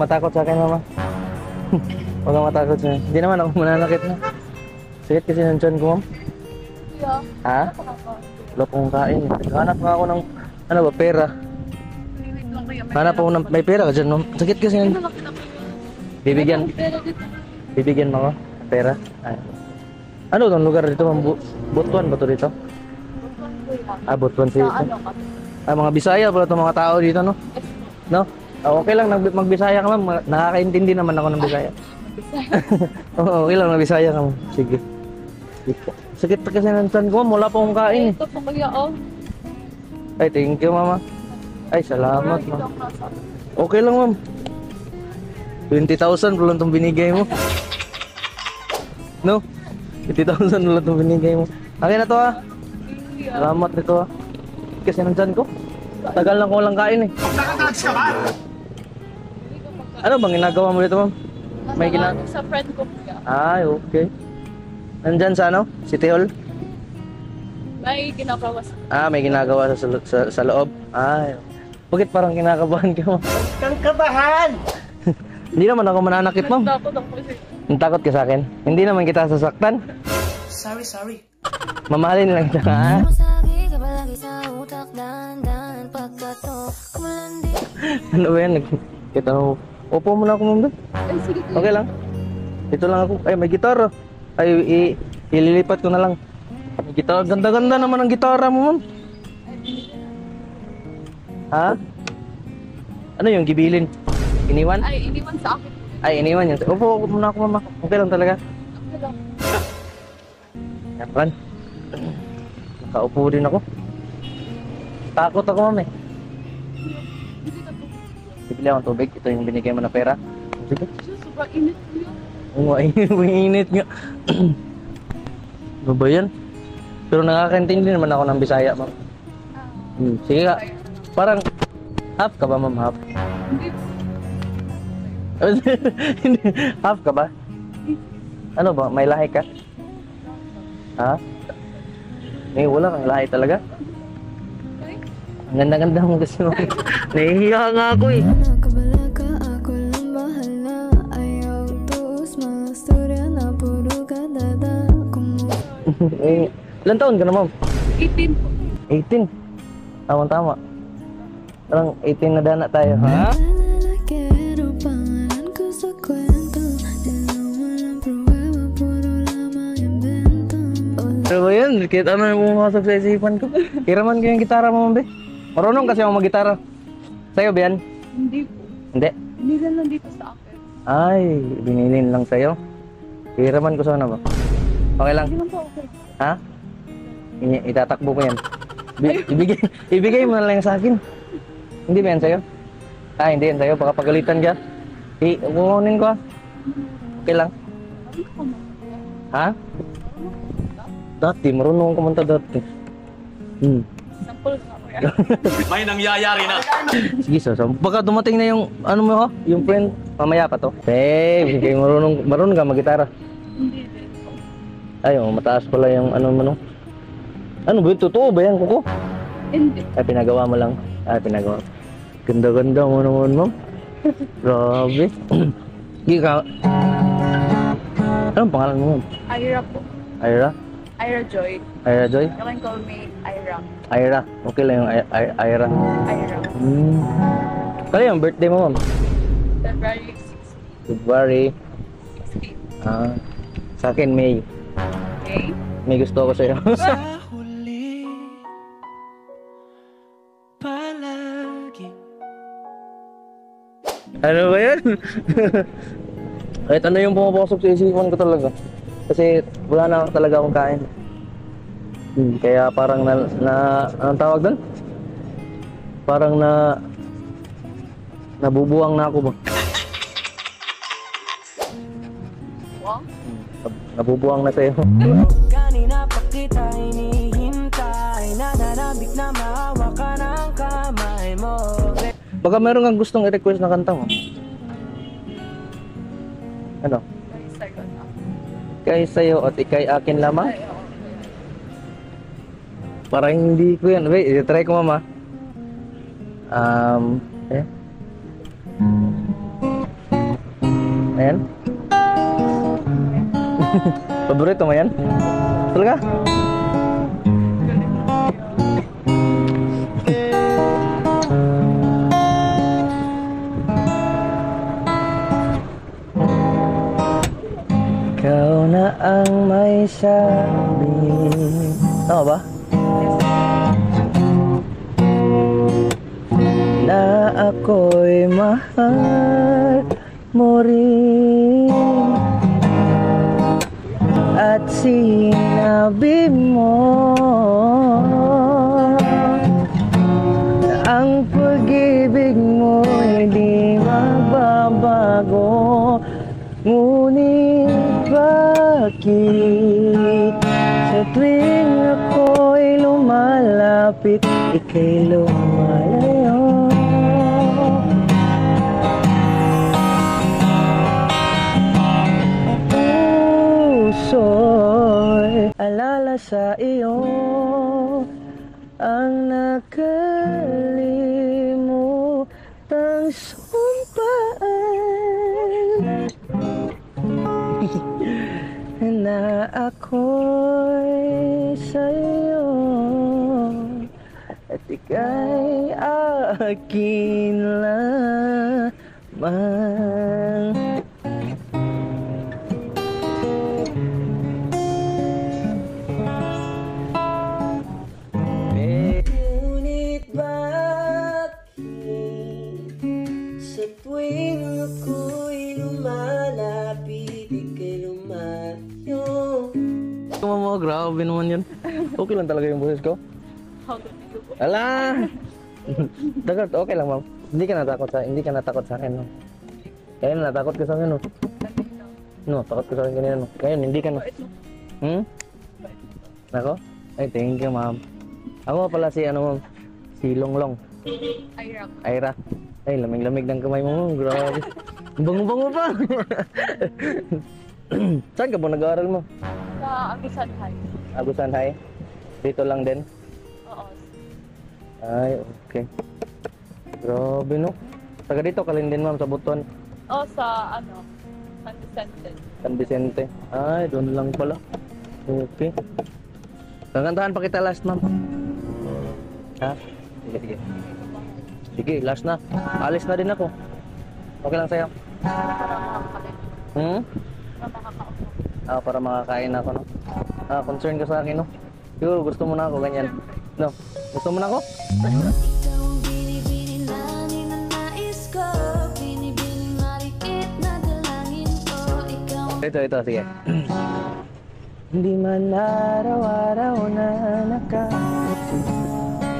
matakot sa akin, mama. Huwag kang matakot sa akin. Hindi naman ako mananakit na. Sakit kasi ng tiyan ko, ma'am. Yeah. Ha? Wala pong kain. Hanap nga ako ng, ano ba, pera. Hanap ako ng, may pera ka dyan, ma'am. Sakit kasi ng... Bibigyan. Bibigyan mo ako ng pera. Ay. Ano itong lugar dito, ma'am? Butuan ba ito dito? Ah, Butuan dito. Ah, mga Bisaya pala itong mga tao dito, no? No? Ah, okay lang, mag-Bisaya ka, ma'am. Nakakaintindi naman ako ng Bisaya. Oo, okay lang, mag-Bisaya ka, ma'am. Sige. Sakit pa kasi ng tiyan ko, ma'am. Wala pa akong kain. Ito po kuya, oh. Ay, thank you, mama. Ay, salamat, ma'am. Okay lang, ma'am. 20,000 pala itong binigay mo. No? 20,000 pala itong binigay mo. Okay na to, ha? Salamat nito, ha? Kasi ng tiyan ko. Tagal lang ko walang kain, eh. Ano bang ginagawa mo dito, ma'am? May ginagawa? Sa friend ko kuya. Ay, okay. Nandyan sa ano? City Hall? May ginagawa sa... Ah, may ginagawa sa loob. Ay, bakit parang kinakabahan ka, ma'am? Kang kabahan! Hindi naman ako mananakit, ma'am. Takot ako kasi. Natakot ka sa akin? Hindi naman kita sasaktan. Sorry. Mamahalin lang kita, ha? Ano ba yan? Kita mo. Upo muna ako, ma'am. Ay, sige kuya. Okay lang. Dito lang ako. Ay, may gitara. Ay, ililipat ko na lang. May gitara. Ganda-ganda naman ang gitara mo, ma'am. Ha? Ano yung gibilin? Iniwan? Ay, iniwan sa akin. Ay, iniwan yun. Upo muna ako, mama. Okay lang talaga. Okay lang. Yan. Nakaupo din ako. Takot ako, ma'am, eh. Bibili akong tubig. Ito yung binigay mo na pera. Sige. Sobrang init kuya. Oo, init nga. Ano ba yan? Pero nakakaintindi naman ako ng Bisaya, ma'am. Sige ka. Parang half ka ba, ma'am? Half? Hindi. Half ka ba? Ano ba? May lahi ka? Ha? May wala kang lahi talaga? Ang ganda-ganda mo kasi, ma'am. Nahihiya nga ako, eh. Eh, ilan taon ka na, ma'am? 18 po. 18. Tama-tama. Parang 18 na dana tayo, ha? Ano ba yan? Kahit ano yung pumasok sa isipan ko. Hiraman ko yung gitara mo, ma'am, be. Marunong kasi ako mag-gitara. Sa'yo ba yan? Hindi po. Hindi. Binila lang dito sa akin. Ay, binilin lang sa'yo. Hiraman ko sana ba? Okay lang. Hindi lang po okay. Ha? Itatakbo ko yan. Ibigay mo na lang sa akin. Hindi ba yan sa'yo? Ah, hindi yan sa'yo. Baka pagalitan ka. Kukunin ko. Okay lang. Ha? Dati, marunong kumanta dati. Sample ka kuya. May nangyayari na. Sige, so baka dumating na yung, ano mo ha? Yung friend, mamaya pa to. Babe, hindi marunong ka mag-gitara. Hindi din. Ay, mataas pala yung ano mo, no? Ano ba yun? Totoo ba yan, kuko? Hindi. Ay, pinagawa mo lang. Ay, pinagawa. Ganda-ganda mo naman, ma'am. Grabe. Sige ka. Anong pangalan mo, ma'am? Ira po. Ira? Ira Joy. Ira Joy? You can call me Ira. Ira. Okay lang yung Ira. Ira. Kaya yung birthday mo, ma'am? February February 16. Sa akin, May. Okay? May gusto ko sa'yo. Sa huli palagi. Ano ba yan? Kahit ano yung pumapasok sa isipan ko talaga. Kasi wala na talaga akong kain. Kaya parang anong tawag doon? Parang nabubuwang na ako ba? Wow. Nabubuwang na sa'yo. Kanina pa kita hinihintay. Nananabik na maawa ka ng kamay mo. Baka meron kang gustong i-request na kanta mo. Ano? Ikay sa'yo at ikay akin lamang? Parang hindi ko yan. Wait, try ko, mama. Eh? Ayan. Paborito mo yan? Talaga? Ikaw na ang may sabi. Tama ba? Na ako'y mahal mo rin. At sinabi mo na ang pag-ibig mo hindi magbabago. Ngunit bakit sa tuwing ako'y lumalapit, ika'y lumalayo? Puso'y alala sa iyo ang nakalimutang sumpaan na ako'y sa'yo at ika'y akin lamang. Ngunit bakit sa tuwing ako'y lumalapit, ika'y lumayo? Mama, grabe naman yun. Okay lang talaga yung boses ko. How do you do? Ala! Dagat, okay lang, ma'am. Hindi ka natakot sa akin, no? Kaya natakot ka sa akin, no? No, takot ka sa akin kanina, no? Ngayon, hindi ka, no? Nako? Ay, thank you, ma'am. Ako pala si, ma'am? Si Longlong. Ira. Ay, lamig-lamig ng kamay mo, ma'am. Grabe. Bango-bango pa! Saan ka po nag-aaral mo? Sa Agusan High. Agusan High? Dito lang din? Oo. Ay, okay. Grabe, no? Taga dito ka rin din, ma'am, sa Buton. Oo, sa San Vicente. San Vicente. Ay, doon lang pala. Okay. Kakantahan pa kita last, ma'am. Ha? Sige, sige. Sige, last na. Alis na din ako. Okay lang sa'yo? Para makakain ako, no? Concern ka sa akin, no? Siguro gusto mo na ako, ganyan. No? Gusto mo na ako? Ikaw ang binibini na ninanais ko, binibining marikit na dalangin ko. Ikaw ang Ito, sige. Hindi man araw-araw na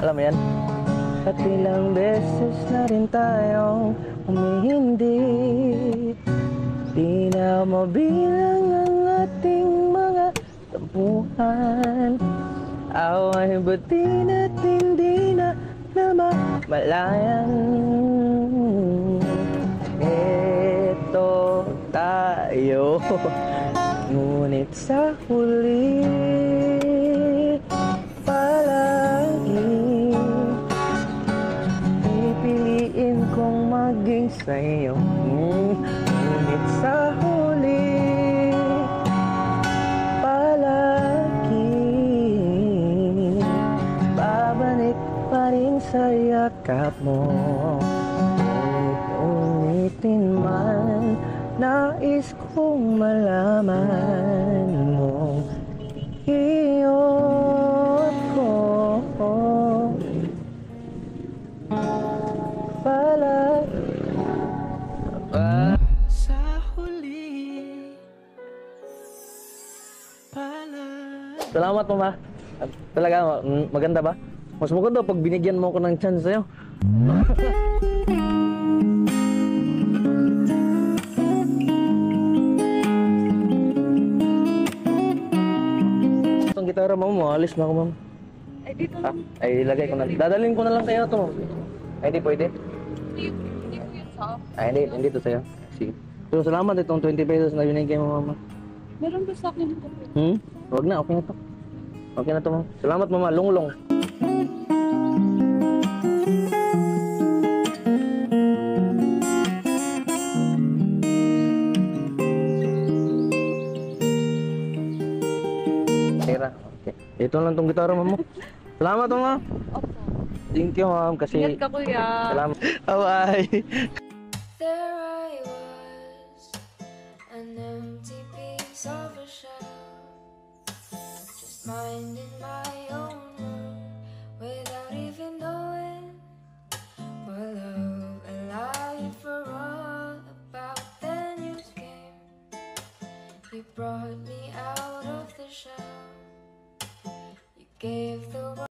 Alam mo yan? At ilang beses na rin tayong humihindi. Di na mabilang ang ating mga tampuhan. Away ba't di natin di na namamalayan? Eto tayo. Ngunit sa huli palagi pipiliin kong maging sa'yo. Ngunit sa huli palagi babalik pa rin sa yakap mo. Ulit-ulitin man nais kong malaman mo iyot ko pala sa huli pala. Salamat, mama. Talaga, maganda ba? Mas maganda pag binigyan mo ko ng chance sa'yo. Itong gitara mo, maalis na ako, ma'am. Ay, dito Ah, lang. ay ilagay ko na. Dadalhin ko na lang sa'yo ito. Ay, hindi pwede. Hindi ko yun sa Ay, hindi to sa'yo. Sige. So, salamat itong 20 pesos na binigay mo, mama. Meron ba sa akin ito? Huwag na, okay na to. Okay na to, ma'am. Salamat, mama. Longlong. Pera. Okay. Ito lang tong gitara mo. Salamat ma'am. Opo. Thank you ma'am kasi Ingat ka, kuya. salamat. Bye. There I was, an empty piece of a shell, just minding my own world without even knowing what love and life were all about. Then you came, you brought me out of the shell, you gave the